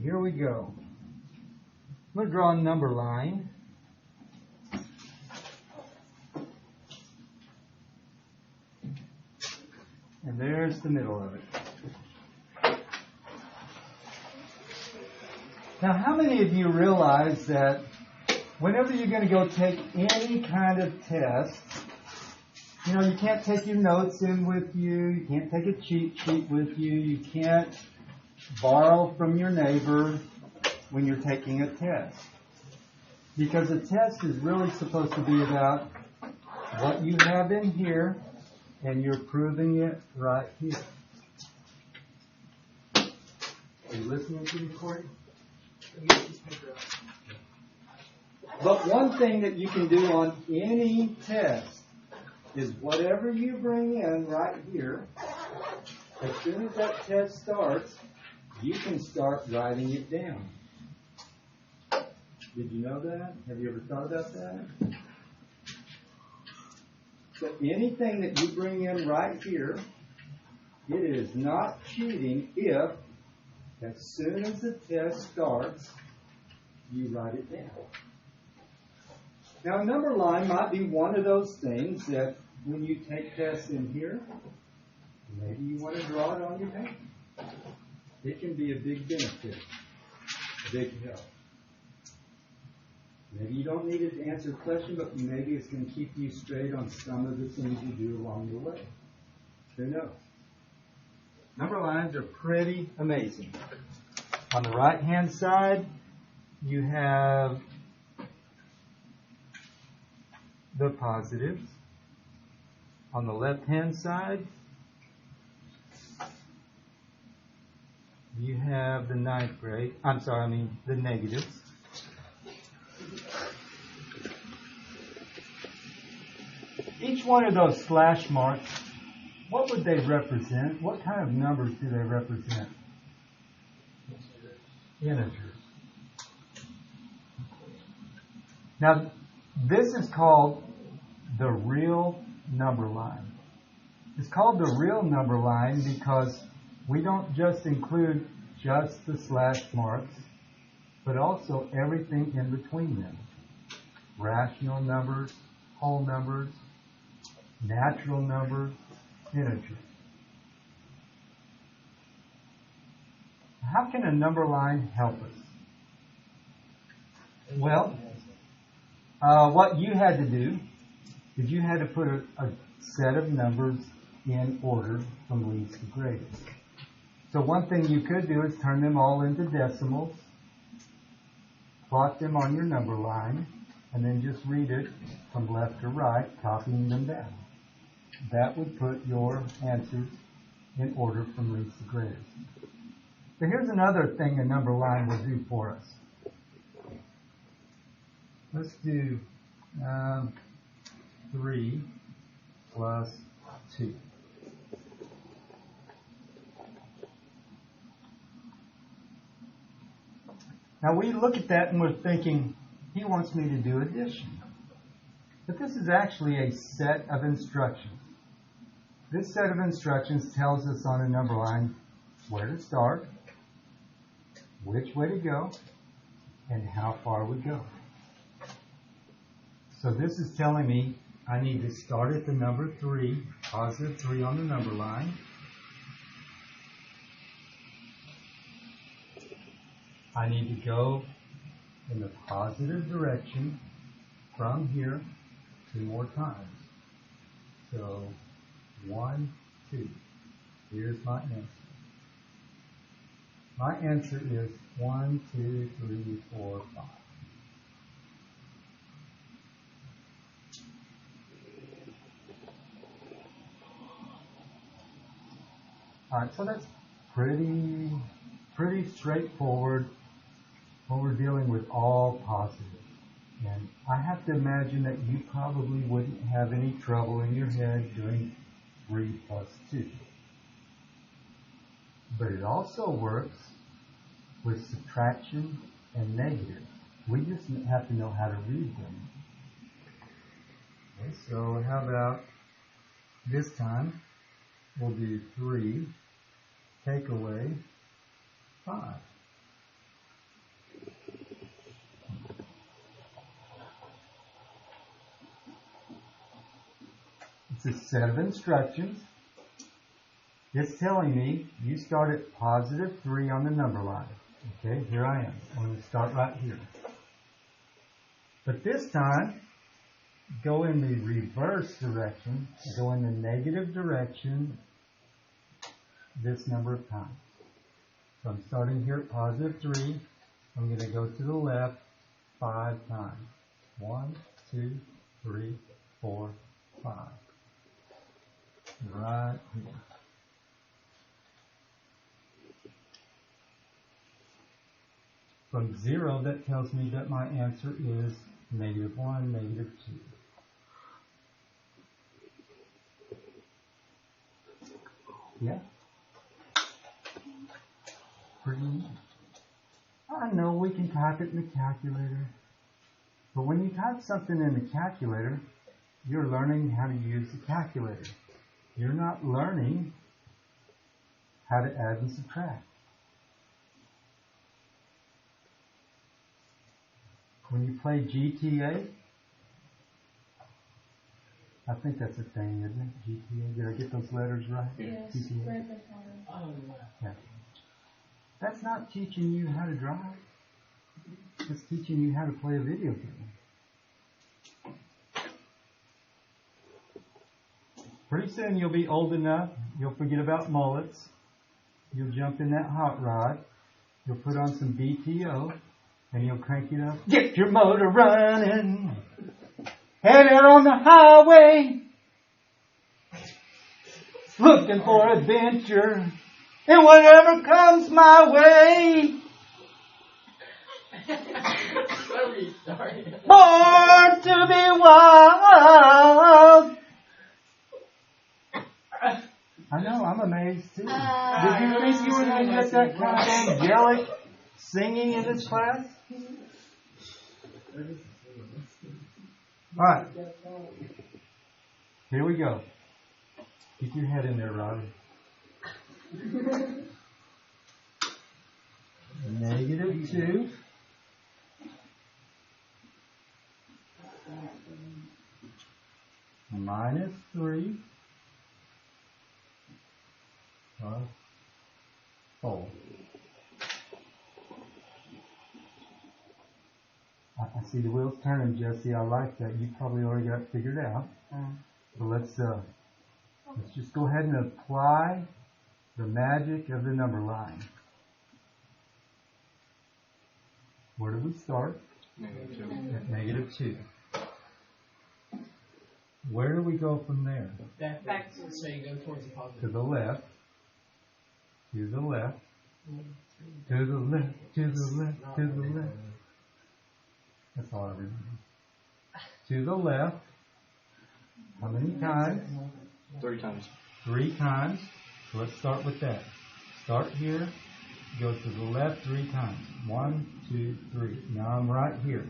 here we go. I'm going to draw a number line. And there's the middle of it. Now, how many of you realize that whenever you're going to go take any kind of test, you know, you can't take your notes in with you, you can't take a cheat sheet with you, you can't borrow from your neighbor when you're taking a test. Because a test is really supposed to be about what you have in here, and you're proving it right here. Are you listening to the recording? But one thing that you can do on any test is whatever you bring in right here, as soon as that test starts, you can start writing it down. Did you know that? Have you ever thought about that? So anything that you bring in right here, it is not cheating if, as soon as the test starts, you write it down. Now, a number line might be one of those things that when you take tests in here, maybe you want to draw it on your paper. It can be a big benefit, a big help. Maybe you don't need it to answer a question, but maybe it's going to keep you straight on some of the things you do along the way. Who knows? Number lines are pretty amazing. On the right-hand side, you have the positives. On the left-hand side, you have the the negatives. Each one of those slash marks, what would they represent? What kind of numbers do they represent? Integers. Now, this is called the real number line. It's called the real number line because we don't just include just the slash marks, but also everything in between them. Rational numbers, whole numbers, natural numbers, integers. How can a number line help us? Well, what you had to do is you had to put a set of numbers in order from least to greatest. So one thing you could do is turn them all into decimals, plot them on your number line, and then just read it from left to right, copying them down. That would put your answers in order from least to greatest. So here's another thing a number line will do for us. Let's do 3 plus 2. Now we look at that and we're thinking, he wants me to do addition. But this is actually a set of instructions. This set of instructions tells us on a number line where to start, which way to go, and how far we go. So this is telling me I need to start at the number 3, positive 3 on the number line. I need to go in the positive direction from here 2 more times. So 1, 2. Here's my answer. My answer is 1, 2, 3, 4, 5. All right, so that's pretty straightforward when we're dealing with all positives. And I have to imagine that you probably wouldn't have any trouble in your head doing 3 plus 2. But it also works with subtraction and negative. We just have to know how to read them. Okay, so how about this time we'll do 3, take away 5. It's a set of instructions. It's telling me you start at positive 3 on the number line. Okay, here I am. I'm going to start right here. But this time, go in the reverse direction, go in the negative direction this number of times. So I'm starting here at positive 3. I'm going to go to the left 5 times. 1, 2, 3, 4, 5. Right here. From 0, that tells me that my answer is negative 1, negative 2. Yeah? Pretty neat. I know we can type it in the calculator. But when you type something in the calculator, you're learning how to use the calculator. You're not learning how to add and subtract. When you play GTA, I think that's a thing, isn't it? GTA. Did I get those letters right? Yes. GTA. Yeah. That's not teaching you how to drive. It's teaching you how to play a video game. Pretty soon you'll be old enough, you'll forget about mullets. You'll jump in that hot rod. You'll put on some BTO. And you'll crank it up. Get your motor running. Head out on the highway. Looking for adventure. And whatever comes my way. Born to be wild. I know, I'm amazed too. Did you think you were going to get that kind of angelic singing in this class? Alright. Here we go. Keep your head in there, Robbie. Negative 2. Minus 3. 4. I see the wheels turning, Jesse. I like that. You probably already got it figured out. But let's just go ahead and apply the magic of the number line. Where do we start? -2. At negative 2. Where do we go from there? Back to so you go towards the positive. To the left. To the left. To the left. To the left. To the left. That's all I remember. To the left. How many times? 3 times. 3 times. So let's start with that. Start here. Go to the left 3 times. 1, 2, 3. Now I'm right here.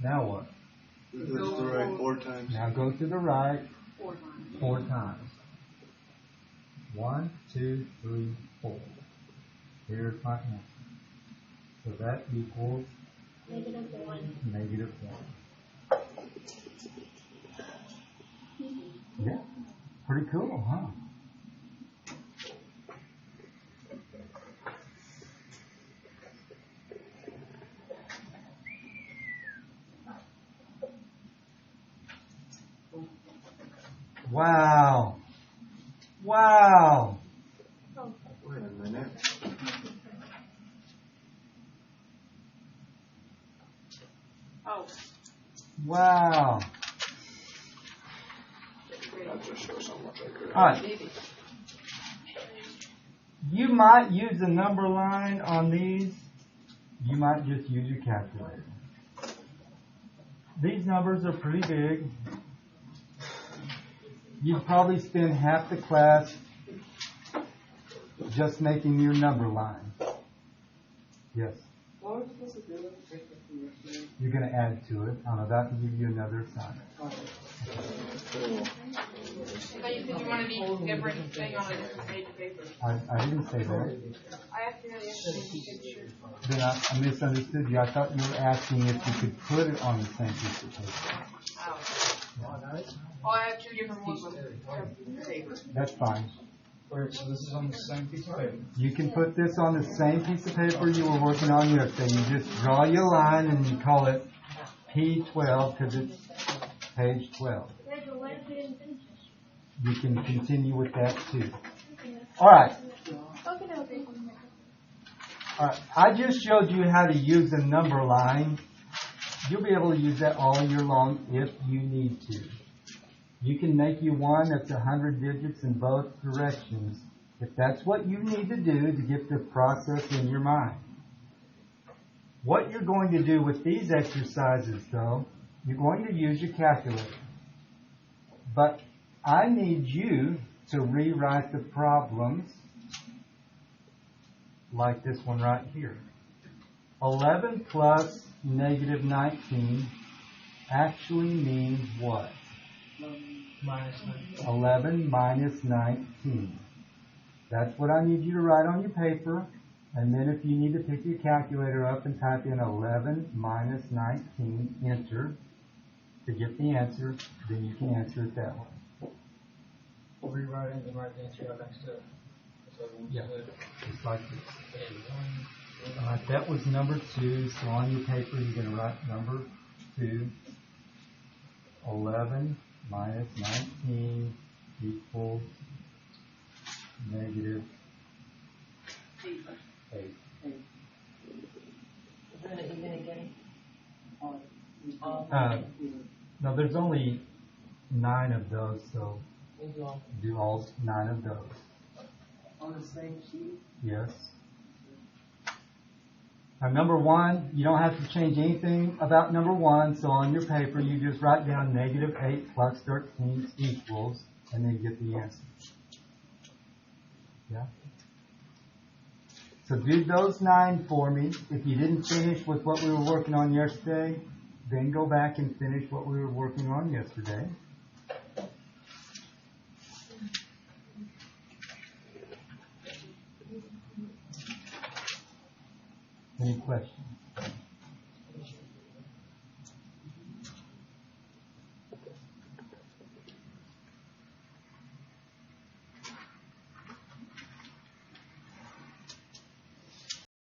Now what? Go to the right 4 times. Now go to the right 4 times. 1, 2, 3, 4. Here's my answer. So that equals -1. Yeah, pretty cool, huh? Wow. Wow. Wait a minute. Oh. Wow. That just shows how much I could. All right. You might use a number line on these. You might just use your calculator. These numbers are pretty big. You'd probably spend half the class just making your number line. Yes? What are we supposed to do with the break from your You're going to add to it. I'm about to give you another assignment. Cool. But you said you wanted each different thing on a different page of paper. I didn't say that. I asked you how the answer was. Then I misunderstood you. I thought you were asking if you could put it on the same piece of paper. Oh, I have two different ones with paper. That's fine. Where, so this is on the same piece of paper? You can put this on the same piece of paper you were working on yesterday. You just draw your line and you call it P12 because it's page 12. You can continue with that too. All right. All right. I just showed you how to use a number line. You'll be able to use that all year long if you need to. You can make you one that's 100 digits in both directions if that's what you need to do to get the process in your mind. What you're going to do with these exercises, though, you're going to use your calculator. But I need you to rewrite the problems like this one right here. 11 plus negative 19 actually means what? Minus 19. 11 minus 19. That's what I need you to write on your paper. And then if you need to pick your calculator up and type in 11 minus 19, enter, to get the answer, then you can answer it that way. Rewrite it and write the answer out next to it. Yeah, just like this. That was number 2, so on your paper you're going to write number 2. 11 minus 19 equals negative 8. No, there's only 9 of those, so do all 9 of those. On the same sheet? Yes. Now, number 1, you don't have to change anything about number 1, so on your paper you just write down negative 8 plus 13 equals, and then get the answer. Yeah? So do those 9 for me. If you didn't finish with what we were working on yesterday, then go back and finish what we were working on yesterday. Any questions?